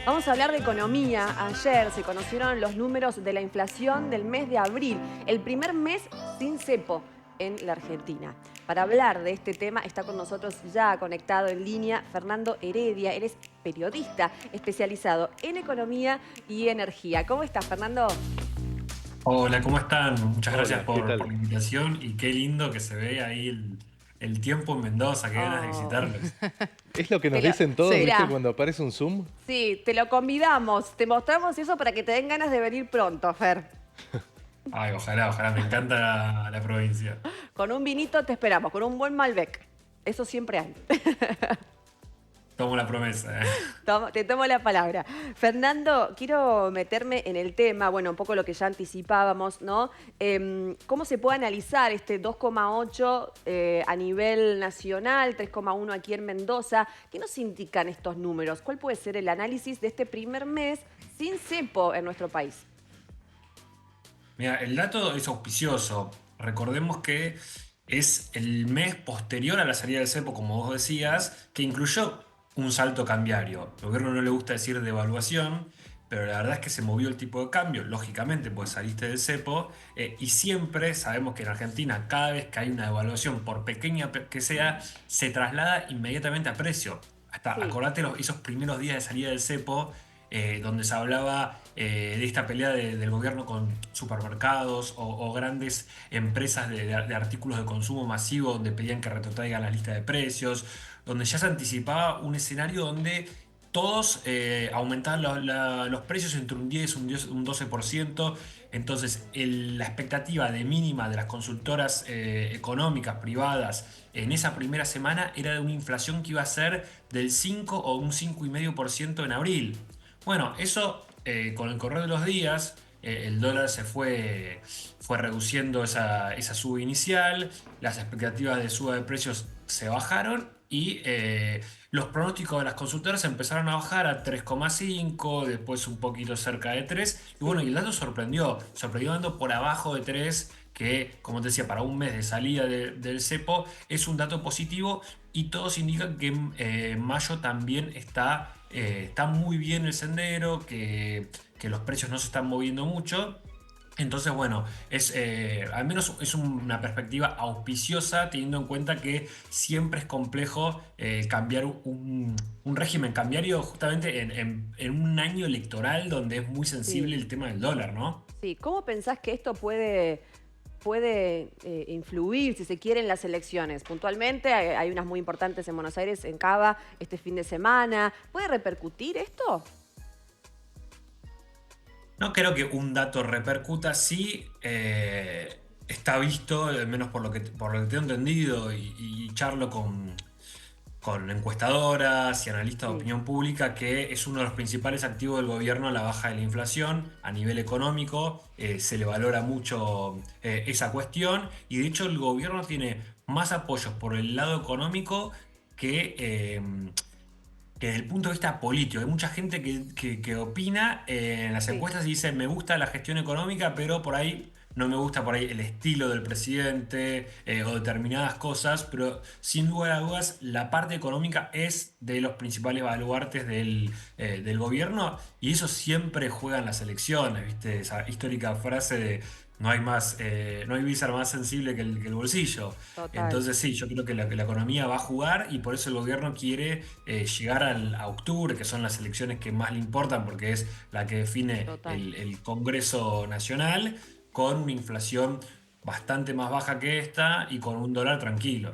Vamos a hablar de economía. Ayer se conocieron los números de la inflación del mes de abril, el primer mes sin cepo en la Argentina. Para hablar de este tema está con nosotros ya conectado en línea Fernando Heredia. Él es periodista especializado en economía y energía. ¿Cómo estás, Fernando? Hola, ¿cómo están? Muchas gracias Hola, ¿qué por tal? la invitación y qué lindo que se ve ahí el tiempo en Mendoza, qué ganas de Oh, visitarlos. Es lo que te nos lo- dicen todos, Sí. ¿viste? Mirá, Cuando aparece un Zoom. sí, te lo convidamos, te mostramos eso para que te den ganas de venir pronto, Fer. Ay, ojalá, ojalá, me encanta la provincia. Con un vinito te esperamos, con un buen Malbec. Eso siempre hay. Tomo la promesa, ¿eh? Te tomo la palabra. Fernando, quiero meterme en el tema, bueno, un poco lo que ya anticipábamos, ¿no? ¿Cómo se puede analizar este 2,8 a nivel nacional, 3,1 aquí en Mendoza? ¿Qué nos indican estos números? ¿Cuál puede ser el análisis de este primer mes sin cepo en nuestro país? Mira, el dato es auspicioso. Recordemos que es el mes posterior a la salida del cepo, como vos decías, que incluyó un salto cambiario. Al gobierno no le gusta decir devaluación, pero la verdad es que se movió el tipo de cambio, lógicamente, pues saliste del cepo, y siempre sabemos que en Argentina, cada vez que hay una devaluación, por pequeña que sea, se traslada inmediatamente a precio. Hasta Sí, acordate esos primeros días de salida del cepo, donde se hablaba de esta pelea del gobierno con supermercados o grandes empresas de artículos de consumo masivo donde pedían que retrotraigan la lista de precios, donde ya se anticipaba un escenario donde todos aumentaban los precios entre un 10 un 12%. Entonces, la expectativa de mínima de las consultoras económicas privadas en esa primera semana era de una inflación que iba a ser del 5 o un 5,5% en abril. Bueno, eso con el correr de los días, el dólar fue reduciendo esa suba inicial, las expectativas de suba de precios se bajaron y los pronósticos de las consultoras empezaron a bajar a 3,5, después un poquito cerca de 3 y bueno, y sí. el dato sorprendió dando por abajo de 3 que como te decía, para un mes de salida del cepo es un dato positivo y todos indican que mayo también está muy bien el sendero, que los precios no se están moviendo mucho. Entonces, bueno, al menos es una perspectiva auspiciosa, teniendo en cuenta que siempre es complejo cambiar un régimen cambiario justamente en un año electoral donde es muy sensible Sí. el tema del dólar, ¿no? Sí, ¿cómo pensás que esto puede influir, si se quiere, en las elecciones? Puntualmente, hay unas muy importantes en Buenos Aires, en Cava, este fin de semana. ¿Puede repercutir esto? No creo que un dato repercuta, sí está visto, al menos por lo que tengo entendido y charlo con encuestadoras y analistas de Sí, opinión pública, que es uno de los principales activos del gobierno la baja de la inflación a nivel económico. Se le valora mucho esa cuestión y de hecho el gobierno tiene más apoyos por el lado económico que desde el punto de vista político. Hay mucha gente que opina en las sí, encuestas y dice me gusta la gestión económica, pero por ahí no me gusta por ahí el estilo del presidente o determinadas cosas, pero sin lugar a dudas la parte económica es de los principales baluartes del gobierno y eso siempre juega en las elecciones, ¿viste? Esa histórica frase de no hay visor más sensible que el bolsillo. total. Entonces sí, yo creo que la economía va a jugar y por eso el gobierno quiere llegar a octubre, que son las elecciones que más le importan porque es la que define Total. el Congreso Nacional, con una inflación bastante más baja que esta y con un dólar tranquilo.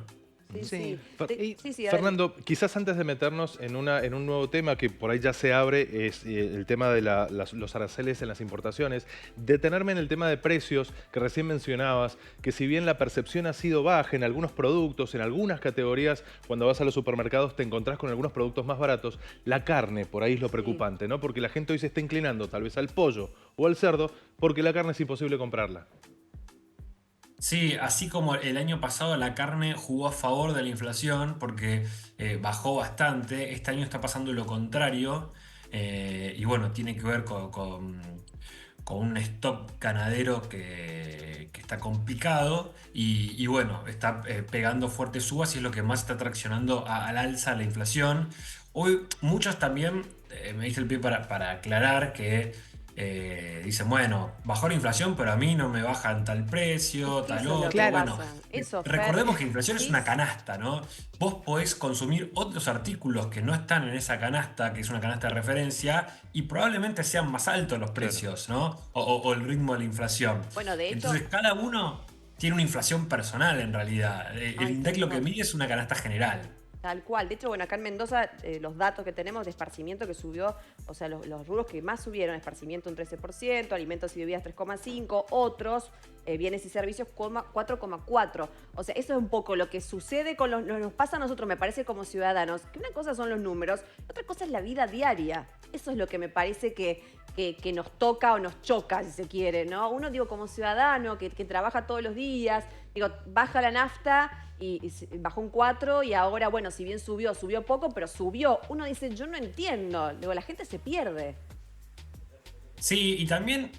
Sí, Sí, sí. Y Sí, sí, dale. Fernando, quizás antes de meternos en un nuevo tema que por ahí ya se abre, es el tema de los aranceles en las importaciones, detenerme en el tema de precios que recién mencionabas, que si bien la percepción ha sido baja en algunos productos, en algunas categorías, cuando vas a los supermercados te encontrás con algunos productos más baratos, la carne por ahí es lo Sí. preocupante, ¿no? Porque la gente hoy se está inclinando tal vez al pollo o al cerdo porque la carne es imposible comprarla. Sí, así como el año pasado la carne jugó a favor de la inflación porque bajó bastante, este año está pasando lo contrario y bueno, tiene que ver con un stock ganadero que está complicado y bueno, está pegando fuertes subas y es lo que más está traccionando al alza la inflación. Hoy muchos también me diste el pie para aclarar que dicen, bueno, bajó la inflación, pero a mí no me bajan tal Es precio, que tal eso es lo que otro. Claro. Bueno, pasa. Eso, Fer, recordemos que inflación es una decís, canasta, ¿no? Vos podés consumir otros artículos que no están en esa canasta, que es una canasta de referencia, y probablemente sean más altos los Claro. precios, ¿no? O el ritmo de la inflación. bueno, de hecho, Entonces, cada uno tiene una inflación personal en realidad. El ay, INDEC tal lo que cual. mide es una canasta general. Tal cual. De hecho, bueno, acá en Mendoza los datos que tenemos de esparcimiento que subió, o sea, los rubros que más subieron, esparcimiento un 13%, alimentos y bebidas 3,5%, otros, bienes y servicios 4,4%. O sea, eso es un poco lo que sucede con nos pasa a nosotros, me parece, como ciudadanos, que una cosa son los números, otra cosa es la vida diaria. Eso es lo que me parece que nos toca o nos choca, si se quiere, ¿no? Uno, digo, como ciudadano que trabaja todos los días, digo, baja la nafta y bajó un 4 y ahora, bueno, si bien subió poco, pero subió. Uno dice, yo no entiendo. Digo, la gente se pierde. Sí, y también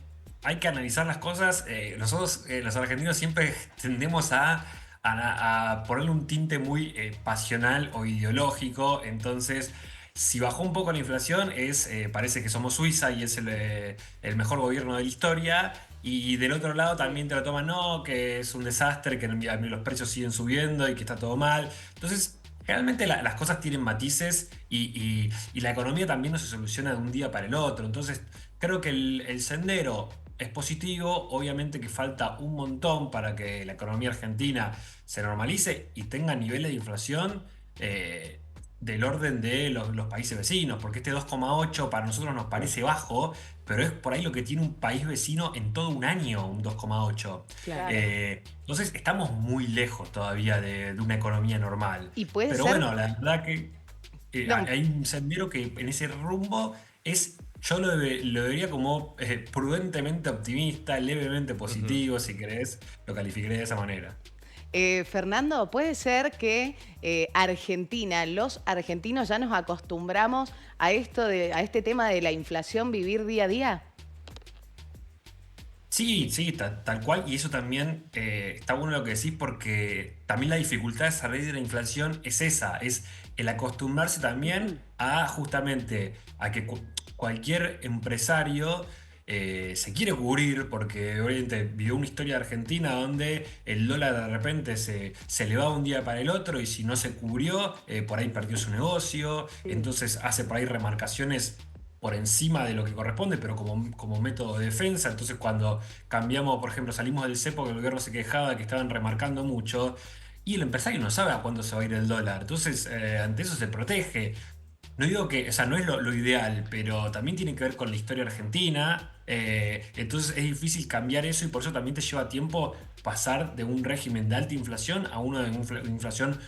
hay que analizar las cosas. Nosotros, los argentinos, siempre tendemos a ponerle un tinte muy pasional o ideológico. Entonces, si bajó un poco la inflación, parece que somos Suiza y es el mejor gobierno de la historia. Y del otro lado también te lo toman, no, que es un desastre, que los precios siguen subiendo y que está todo mal. Entonces, realmente las cosas tienen matices y la economía también no se soluciona de un día para el otro. Entonces, creo que el sendero es positivo, obviamente que falta un montón para que la economía argentina se normalice y tenga niveles de inflación eh, del orden de los países vecinos, porque este 2,8 para nosotros nos parece bajo, pero es por ahí lo que tiene un país vecino en todo un año, un 2,8. Claro. Entonces estamos muy lejos todavía de una economía normal. Y puede Pero ser. bueno, la verdad que No, hay un sendero que en ese rumbo yo lo vería como prudentemente optimista, levemente positivo, si querés, lo calificaré de esa manera. Fernando, ¿puede ser que Argentina, los argentinos ya nos acostumbramos a a este tema de la inflación, vivir día a día? Sí, sí, tal cual, y eso también está bueno lo que decís porque también la dificultad de salir de la inflación es esa, es el acostumbrarse también a justamente a que cualquier empresario se quiere cubrir porque obviamente vivió una historia de Argentina donde el dólar de repente se elevaba un día para el otro y si no se cubrió, por ahí perdió su negocio, Sí. entonces hace por ahí remarcaciones por encima de lo que corresponde, pero como método de defensa. Entonces, cuando cambiamos, por ejemplo, salimos del cepo, que el gobierno se quejaba de que estaban remarcando mucho, y el empresario no sabe a cuándo se va a ir el dólar. Entonces, ante eso se protege. No digo que, o sea, no es lo ideal, pero también tiene que ver con la historia argentina. Entonces, es difícil cambiar eso y por eso también te lleva tiempo pasar de un régimen de alta inflación a uno de inflación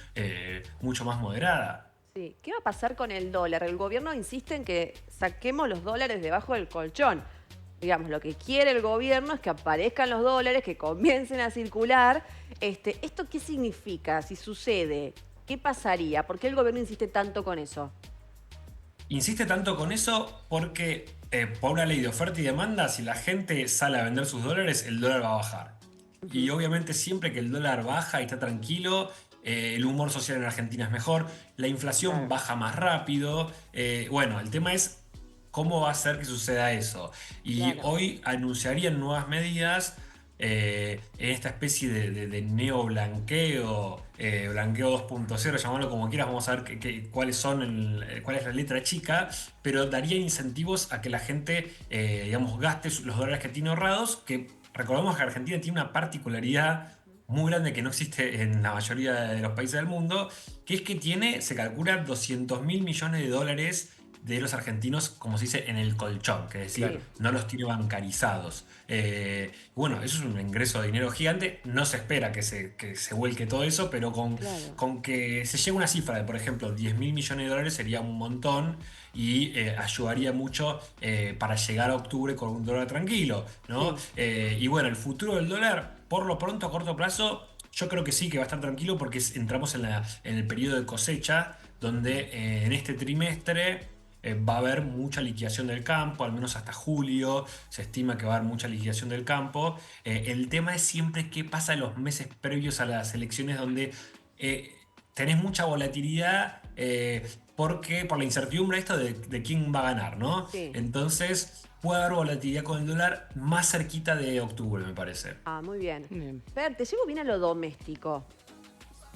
mucho más moderada. Sí. ¿Qué va a pasar con el dólar? El gobierno insiste en que saquemos los dólares debajo del colchón. Digamos, lo que quiere el gobierno es que aparezcan los dólares, que comiencen a circular. ¿Esto qué significa? Si sucede, ¿qué pasaría? ¿Por qué el gobierno insiste tanto con eso? Insiste tanto con eso porque por una ley de oferta y demanda, si la gente sale a vender sus dólares, el dólar va a bajar. Y obviamente siempre que el dólar baja y está tranquilo, el humor social en Argentina es mejor, la inflación Claro. baja más rápido. Bueno, el tema es cómo va a ser que suceda eso. Y Claro. hoy anunciarían nuevas medidas en esta especie de neoblanqueo, blanqueo 2.0, llamarlo como quieras, vamos a ver cuáles son cuál es la letra chica, pero daría incentivos a que la gente, digamos, gaste los dólares que tiene ahorrados, que recordemos que Argentina tiene una particularidad muy grande que no existe en la mayoría de los países del mundo, que es que se calcula 200.000 millones de dólares de los argentinos, como se dice, en el colchón, que es decir, Sí. no los tiene bancarizados. Bueno, eso es un ingreso de dinero gigante, no se espera que se vuelque todo eso, pero Claro. con que se llegue a una cifra de, por ejemplo, 10.000 millones de dólares sería un montón y ayudaría mucho para llegar a octubre con un dólar tranquilo, ¿no? Sí. Y bueno, el futuro del dólar, por lo pronto, a corto plazo, yo creo que sí, que va a estar tranquilo porque entramos en el periodo de cosecha, donde en este trimestre va a haber mucha liquidación del campo, al menos hasta julio se estima que va a haber mucha liquidación del campo. El tema es siempre qué pasa en los meses previos a las elecciones donde eh, tenés mucha volatilidad porque por la incertidumbre esto de quién va a ganar, ¿no? Sí. Entonces puede haber volatilidad con el dólar más cerquita de octubre, me parece. Ah, muy bien. Bien. Fer, te llevo bien a lo doméstico.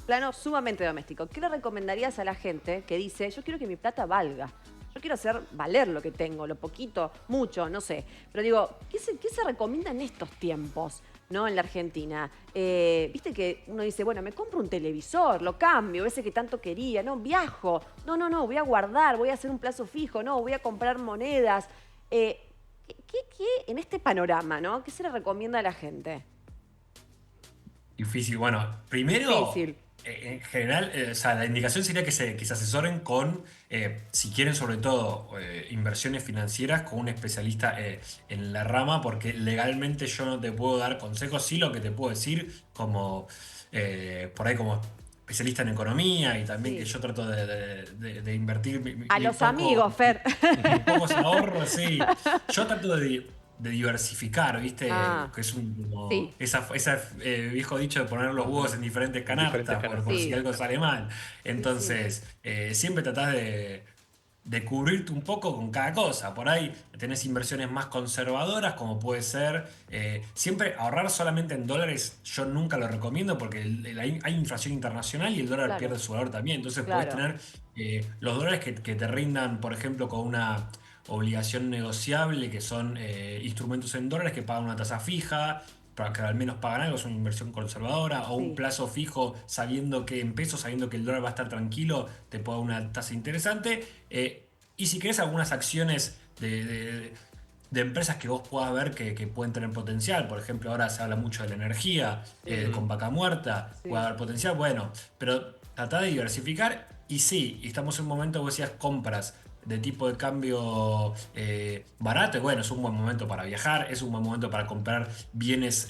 Plano sumamente doméstico. ¿Qué le recomendarías a la gente que dice, yo quiero que mi plata valga? Yo quiero hacer valer lo que tengo, lo poquito, mucho, no sé. Pero digo, qué se recomienda en estos tiempos, ¿no? En la Argentina. Viste que uno dice, bueno, me compro un televisor, lo cambio, ese que tanto quería, no, viajo. No, voy a guardar, voy a hacer un plazo fijo, no, voy a comprar monedas. ¿Qué en este panorama, ¿no? ¿Qué se le recomienda a la gente? Difícil. Bueno, primero, Difícil. en general, o sea, la indicación sería que se asesoren con, si quieren sobre todo, inversiones financieras con un especialista en la rama, porque legalmente yo no te puedo dar consejos, sí lo que te puedo decir como, por ahí como especialista en economía y también Sí. que yo trato de invertir A los amigos, Fer. mis pocos ahorros, sí. Yo trato de diversificar, ¿viste? Ah, Que es un sí. viejo dicho de poner los huevos en diferentes canastas, por si Sí. algo sale mal. Sí. Entonces, siempre tratás de cubrirte un poco con cada cosa. Por ahí tenés inversiones más conservadoras, como puede ser. Siempre ahorrar solamente en dólares, yo nunca lo recomiendo porque hay inflación internacional y el dólar Claro, pierde su valor también. Entonces, podés claro. tener los dólares que te rindan, por ejemplo, con una obligación negociable, que son instrumentos en dólares que pagan una tasa fija, para que al menos pagan algo, es una inversión conservadora, o un Sí. plazo fijo sabiendo que en pesos, sabiendo que el dólar va a estar tranquilo, te puede dar una tasa interesante. Y si querés algunas acciones de empresas que vos puedas ver que pueden tener potencial, por ejemplo, ahora se habla mucho de la energía, con vaca muerta, Sí. puede haber potencial, bueno, pero tratá de diversificar y sí, estamos en un momento, vos decías, compras de tipo de cambio barato, y bueno, es un buen momento para viajar, es un buen momento para comprar bienes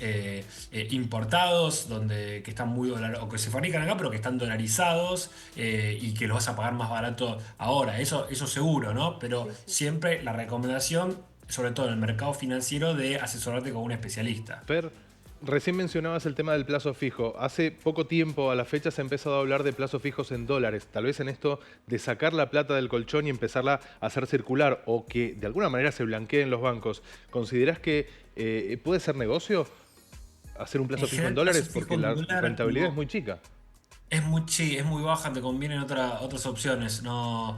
importados, que están muy o que se fabrican acá, pero que están dolarizados y que los vas a pagar más barato ahora, eso seguro, ¿no? Pero Sí, sí. siempre la recomendación, sobre todo en el mercado financiero, de asesorarte con un especialista. Fer, recién mencionabas el tema del plazo fijo. Hace poco tiempo a la fecha se ha empezado a hablar de plazos fijos en dólares. Tal vez en esto de sacar la plata del colchón y empezarla a hacer circular o que de alguna manera se blanquee en los bancos. ¿Considerás que puede ser negocio hacer un plazo En fijo en general, dólares? plazo fijo Porque en la dólar rentabilidad es no. muy chica. Sí, es muy baja, te convienen otras opciones. No,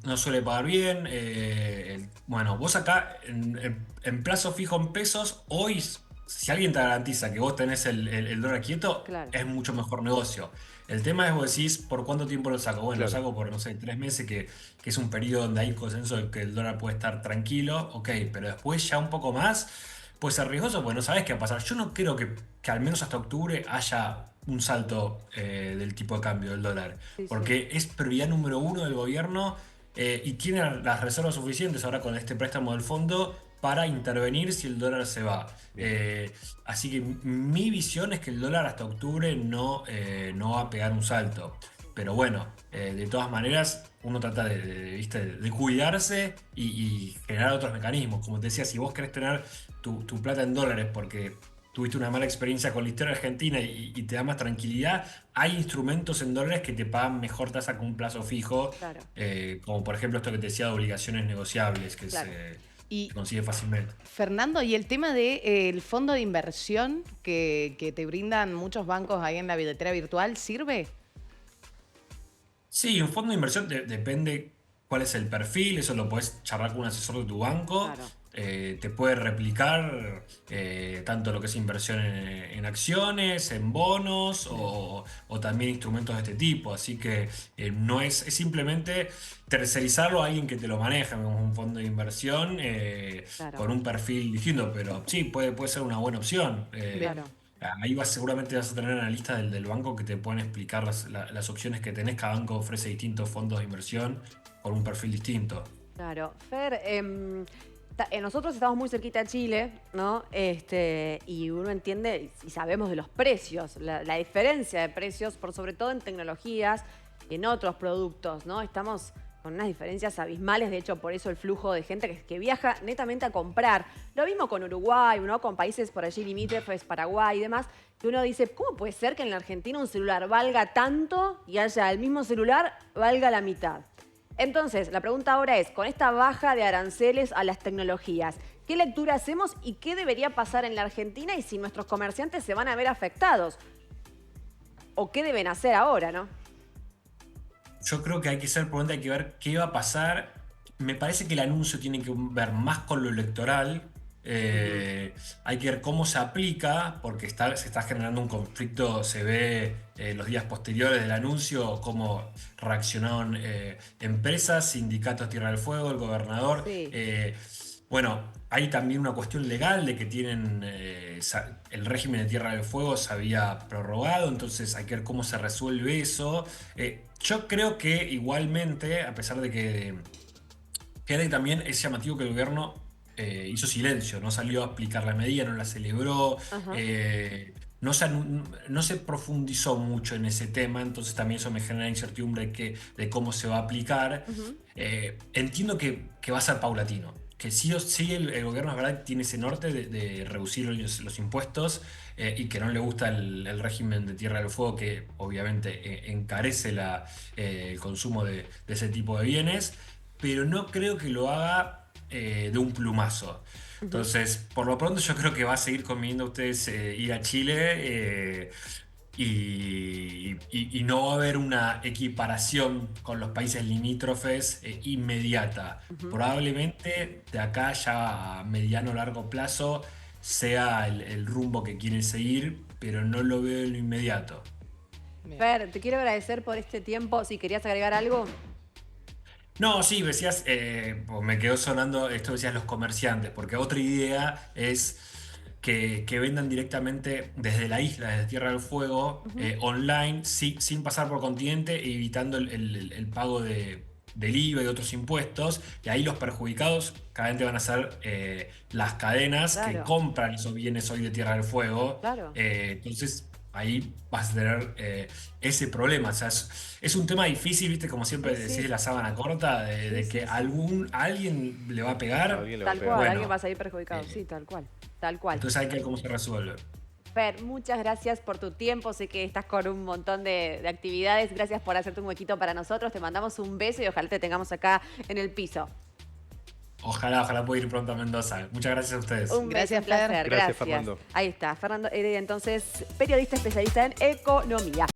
no suele pagar bien. Bueno, vos acá en plazo fijo en pesos, hoy, si alguien te garantiza que vos tenés el dólar quieto, Claro. es mucho mejor negocio. El tema es, vos decís, ¿por cuánto tiempo lo saco? Bueno, lo Claro. saco por, no sé, 3 meses, que es un periodo donde hay consenso de que el dólar puede estar tranquilo, ok, pero después ya un poco más, puede ser riesgoso, pues no sabés qué va a pasar. Yo no creo que al menos hasta octubre haya un salto del tipo de cambio del dólar, Sí, sí. porque es prioridad número uno del gobierno y tiene las reservas suficientes ahora con este préstamo del fondo para intervenir si el dólar se va. Bien. Así que mi visión es que el dólar hasta octubre no va a pegar un salto. Pero bueno, de todas maneras, uno trata ¿viste? De cuidarse y generar otros mecanismos. Como te decía, si vos querés tener tu plata en dólares porque tuviste una mala experiencia con la historia argentina y te da más tranquilidad, hay instrumentos en dólares que te pagan mejor tasa con un plazo fijo, Claro, como por ejemplo esto que te decía de obligaciones negociables, que claro. Y se consigue fácilmente. Fernando, ¿y el tema del fondo de inversión que te brindan muchos bancos ahí en la billetera virtual, sirve? Sí, un fondo de inversión depende cuál es el perfil, eso lo podés charlar con un asesor de tu banco, Claro. te puede replicar tanto lo que es inversión en acciones, en bonos Bien. o también instrumentos de este tipo, así que no es simplemente tercerizarlo a alguien que te lo maneja, como un fondo de inversión Claro. con un perfil distinto, pero sí, puede ser una buena opción. Claro. Ahí seguramente vas a tener una lista del banco que te pueden explicar las opciones que tenés. Cada banco ofrece distintos fondos de inversión con un perfil distinto. Claro. Fer, nosotros estamos muy cerquita de Chile, ¿no? Y uno entiende y sabemos de los precios, la diferencia de precios, por sobre todo en tecnologías y en otros productos, ¿no? Estamos con unas diferencias abismales. De hecho, por eso el flujo de gente que viaja netamente a comprar. Lo mismo con Uruguay, ¿no? Con países por allí limítrofes, Paraguay y demás, que uno dice, ¿cómo puede ser que en la Argentina un celular valga tanto y haya el mismo celular valga la mitad? Entonces, la pregunta ahora es, con esta baja de aranceles a las tecnologías, ¿qué lectura hacemos y qué debería pasar en la Argentina y si nuestros comerciantes se van a ver afectados? ¿O qué deben hacer ahora, no? Yo creo que hay que ser prudente, hay que ver qué va a pasar. Me parece que el anuncio tiene que ver más con lo electoral. Hay que ver cómo se aplica, porque se está generando un conflicto. Se ve los días posteriores del anuncio, cómo reaccionaron empresas, sindicatos Tierra del Fuego, el gobernador. Sí. Bueno, hay también una cuestión legal de que tienen el régimen de Tierra del Fuego se había prorrogado, entonces hay que ver cómo se resuelve eso. Yo creo que igualmente, a pesar de que también es llamativo que el gobierno hizo silencio, no salió a explicar la medida, no la celebró, Ajá. no se profundizó mucho en ese tema, entonces también eso me genera incertidumbre de cómo se va a aplicar. Entiendo que va a ser paulatino. Que sí o sí el gobierno es verdad que tiene ese norte de reducir los impuestos y que no le gusta el régimen de Tierra del Fuego que obviamente encarece el consumo de ese tipo de bienes, pero no creo que lo haga de un plumazo. Entonces, por lo pronto yo creo que va a seguir conveniendo a ustedes ir a Chile. Y no va a haber una equiparación con los países limítrofes inmediata. Probablemente de acá ya a mediano o largo plazo sea el rumbo que quieren seguir, pero no lo veo en lo inmediato. Bien. Fer, te quiero agradecer por este tiempo. Si querías agregar algo. No, sí, decías, pues me quedó sonando esto, decías los comerciantes, porque otra idea es que vendan directamente desde la isla, desde Tierra del Fuego, online, sin pasar por continente, evitando el pago del IVA y otros impuestos. Y ahí los perjudicados claramente van a ser las cadenas que Claro. compran esos bienes hoy de Tierra del Fuego. Claro. Entonces ahí vas a tener ese problema. O sea, es un tema difícil, ¿viste? Como siempre Sí, decís, sí. de la sábana corta, de Sí, que sí, sí. a alguien le va a pegar. Alguien le va a Tal pegar. cual, Bueno, alguien va a salir perjudicado. eh, Sí, tal cual. Tal cual. entonces hay que ver cómo se resuelve. Fer, muchas gracias por tu tiempo. Sé que estás con un montón de actividades. Gracias por hacerte un huequito para nosotros. Te mandamos un beso y ojalá te tengamos acá en el piso. Ojalá pueda ir pronto a Mendoza. Muchas gracias a ustedes. Un Gracias, beso, un placer. Fer. Gracias, Fernando. Ahí está, Fernando Heredia, entonces, periodista especialista en economía.